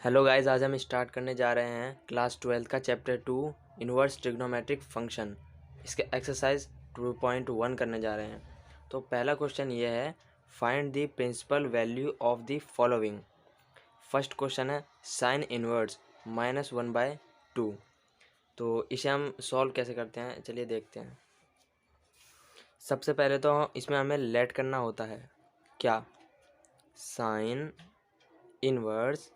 Hello guys, आज हम start करने जा रहे हैं क्लास 12 का चैप्टर 2 इनवर्स ट्रिग्नोमेट्रिक फंक्शन। इसके एक्सरसाइज 2.1 करने जा रहे हैं। तो पहला क्वेश्चन ये है, find the principal value of the following. First question है साइन इनवर्स -1/2। तो इसे हम सॉल्व कैसे करते हैं, चलिए देखते हैं। सबसे पहले तो इसमें हमें लेट करना होता है क्या, sine inverse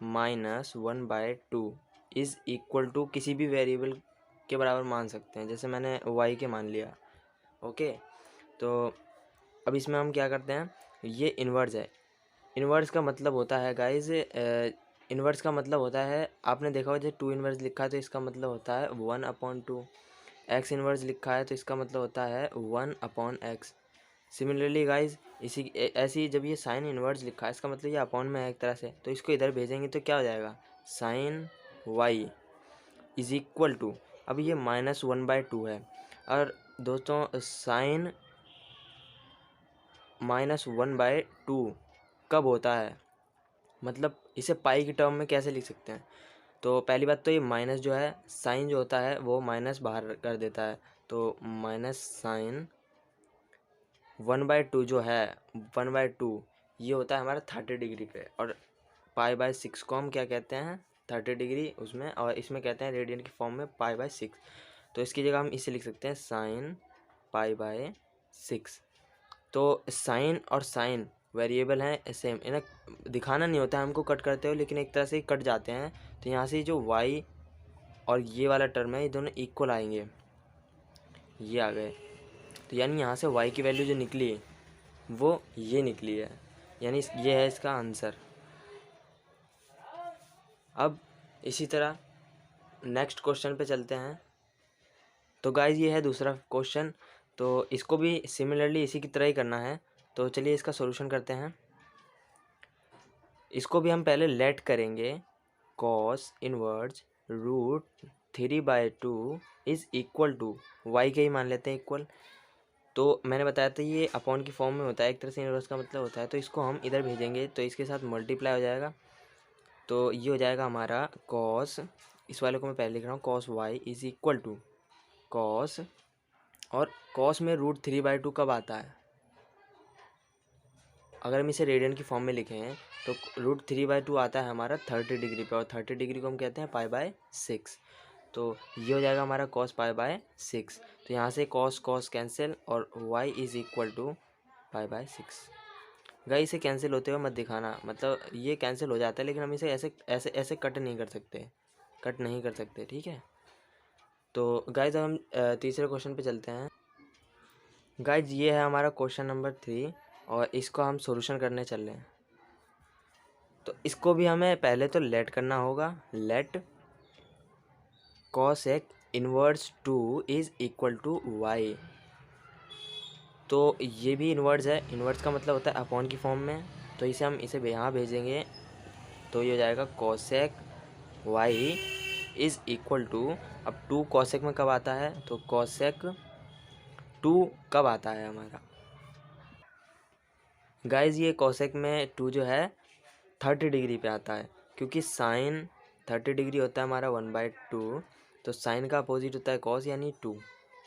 -1/2 is equal to किसी भी वेरिएबल के बराबर मान सकते हैं, जैसे मैंने y के मान लिया। ओके, तो अब इसमें हम क्या करते हैं, ये इन्वर्स है। इन्वर्स का मतलब होता है गाइज, इन्वर्स का मतलब होता है, आपने देखा होगा जब 2 इन्वर्स लिखा है तो इसका मतलब होता है 1/2। एक्स इन्वर्स लिखा है तो इसका मतलब होता है 1/x। सिमिलरली गाइज ऐसे ही जब ये साइन इनवर्स लिखा है इसका मतलब ये अपॉन में है एक तरह से, तो इसको इधर भेजेंगे तो क्या हो जाएगा, sine y is equal to, अब ये -1/2 है। और दोस्तों साइन -1/2 कब होता है, मतलब इसे पाई की टर्म में कैसे लिख सकते हैं। तो पहली बात तो ये माइनस जो है, साइन जो होता है वो माइनस बाहर कर देता है, तो माइनस साइन 1/2 जो है, 1/2 ये होता है हमारा 30 डिग्री पे, और π/6 को हम क्या कहते हैं, 30 डिग्री उसमें, और इसमें कहते हैं रेडियन की फॉर्म में π/6। तो इसकी जगह हम इसे लिख सकते हैं साइन π/6। तो साइन और साइन वेरिएबल हैं सेम, इन्हें दिखाना नहीं होता है हमको कट करते हुए, लेकिन एक तरह से ही कट जाते हैं। तो यहाँ से जो y और ये वाला टर्म है ये दोनों इक्वल आएंगे, ये आ गए। तो यानी यहाँ से y की वैल्यू जो निकली वो ये निकली है, यानी ये है इसका आंसर। अब इसी तरह नेक्स्ट क्वेश्चन पे चलते हैं। तो गाइज ये है दूसरा क्वेश्चन, तो इसको भी सिमिलरली इसी की तरह ही करना है। तो चलिए इसका सॉल्यूशन करते हैं। इसको भी हम पहले लेट करेंगे, cos inverse √3/2 is equal to y के ही मान लेते हैं इक्वल। तो मैंने बताया था ये अपॉन की फॉर्म में होता है, एक तरह से इनवर्स का मतलब होता है। तो इसको हम इधर भेजेंगे तो इसके साथ मल्टीप्लाई हो जाएगा, तो ये हो जाएगा हमारा कॉस, इस वाले को मैं पहले लिख रहा हूँ, cos y is equal to cos, और कॉस में √3/2 कब आता है, अगर हम इसे रेडियन की फॉर्म में लिखें तो √3/2 आता है हमारा 30 डिग्री पे, और 30 डिग्री को हम कहते हैं π/6। तो ये हो जाएगा हमारा कॉस π/6। तो यहाँ से कॉस कॉस कैंसिल, और y is equal to π/6। Guys इसे कैंसिल होते हुए मत दिखाना, मतलब ये कैंसिल हो जाता है लेकिन हम इसे ऐसे ऐसे ऐसे कट नहीं कर सकते, ठीक है। तो गाइज अब हम तीसरे क्वेश्चन पे चलते हैं। गाइज ये है हमारा क्वेश्चन नंबर 3, और इसको हम सॉल्यूशन करने चल रहे हैं। तो इसको भी हमें पहले तो लेट करना होगा, let cosec inverse 2 is equal to y. तो ये भी इन्वर्स है, इन्वर्स का मतलब होता है अपॉन की फॉर्म में, तो इसे हम इसे यहाँ भेजेंगे तो ये हो जाएगा cosec y is equal to, अब 2 कोसेक में कब आता है, तो कोसेक 2 कब आता है हमारा, गाइज ये कोसेक में 2 जो है 30 डिग्री पे आता है, क्योंकि साइन 30 डिग्री होता है हमारा 1/2, तो साइन का अपोजिट होता है कॉस, यानी 2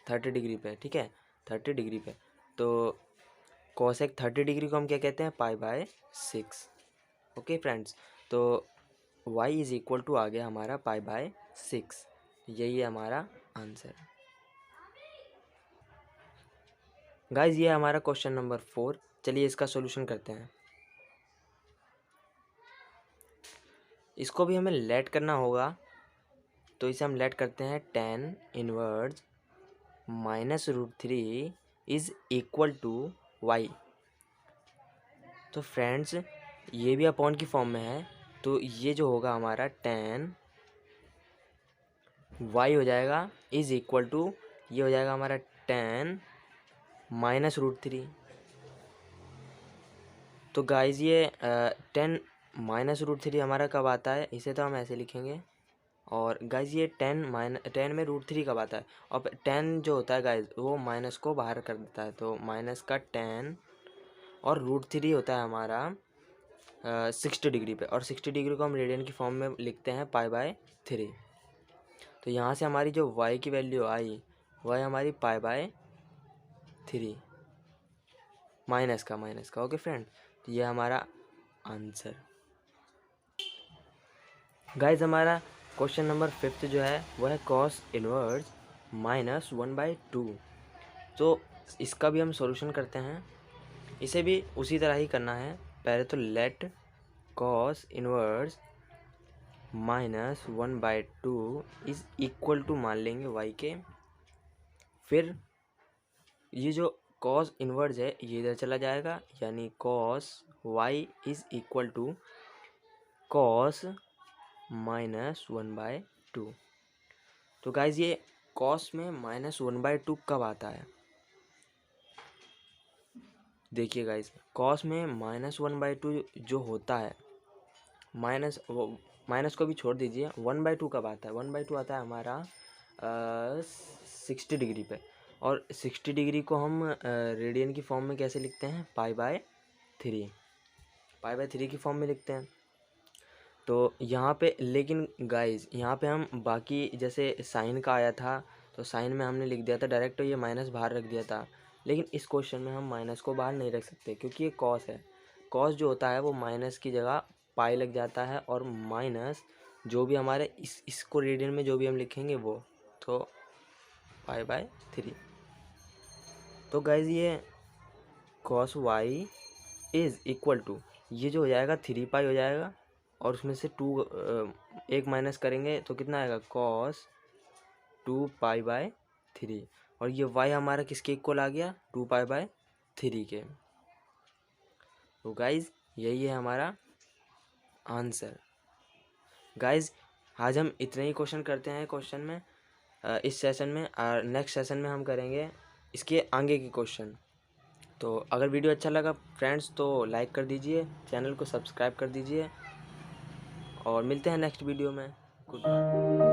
30 डिग्री पे, ठीक है, 30 डिग्री पे। तो कोसेक 30 डिग्री को हम क्या कहते हैं, π/6। ओके फ्रेंड्स, तो y इज़ इक्वल टू आ गया हमारा π/6, यही है हमारा आंसर। गाइज ये है हमारा क्वेश्चन नंबर 4, चलिए इसका सॉल्यूशन करते हैं। इसको भी हमें लेट करना होगा, तो इसे हम लेट करते हैं, tan inverse -√3 is equal to y. तो फ्रेंड्स ये भी अपॉन की फॉर्म में है, तो ये जो होगा हमारा tan y हो जाएगा इज़ इक्वल टू, ये हो जाएगा हमारा tan -√3। तो गाइज ये 10 हमारा कब आता है, इसे तो हम ऐसे लिखेंगे। और गाइज ये 10 में √3 कब आता है, और 10 जो होता है गाइज वो माइनस को बाहर कर देता है, तो माइनस का 10 और √3 होता है हमारा 60 डिग्री पे, और 60 डिग्री को हम रेडियन की फॉर्म में लिखते हैं π/3। तो यहाँ से हमारी जो y की वैल्यू आई वह है हमारी π/3 माइनस का। ओके फ्रेंड, तो ये हमारा आंसर। गाइज हमारा क्वेश्चन नंबर 5 जो है वह है कॉस इनवर्स -1/2। तो इसका भी हम सॉल्यूशन करते हैं, इसे भी उसी तरह ही करना है। पहले तो let cos inverse -1/2 is equal to मान लेंगे y के। फिर ये जो कॉस इनवर्स है ये इधर चला जाएगा, यानी cos y is equal to cos -1/2। तो गाइज ये कॉस में -1/2 कब आता है? देखिए गाइज, कॉस में -1/2 जो होता है, माइनस को भी छोड़ दीजिए, 1/2 कब आता है? 1/2 आता है हमारा 60 डिग्री पे। और 60 डिग्री को हम रेडियन की फॉर्म में कैसे लिखते हैं? π/3 की फॉर्म में लिखते हैं। तो यहाँ पे लेकिन गाइज यहाँ पे हम बाकी जैसे साइन का आया था तो साइन में हमने लिख दिया था डायरेक्ट, तो ये माइनस बाहर रख दिया था। लेकिन इस क्वेश्चन में हम माइनस को बाहर नहीं रख सकते क्योंकि ये कॉस है। कॉस जो होता है वो माइनस की जगह पाई लग जाता है, और माइनस जो भी हमारे इसको रेडियन में जो भी हम लिखेंगे वो, तो π/3। तो गाइज ये cos y is equal to, ये जो हो जाएगा 3π हो जाएगा, और उसमें से 2 एक माइनस करेंगे तो कितना आएगा? कॉस 2π/3। और ये y हमारा किसके इक्वल आ गया? 2π/3 के। तो गाइज यही है हमारा आंसर। गाइज आज हम इतने ही क्वेश्चन करते हैं क्वेश्चन में इस सेशन में, और नेक्स्ट सेशन में हम करेंगे इसके आगे के क्वेश्चन। तो अगर वीडियो अच्छा लगा फ्रेंड्स तो लाइक कर दीजिए, चैनल को सब्सक्राइब कर दीजिए, और मिलते हैं नेक्स्ट वीडियो में। Good bye.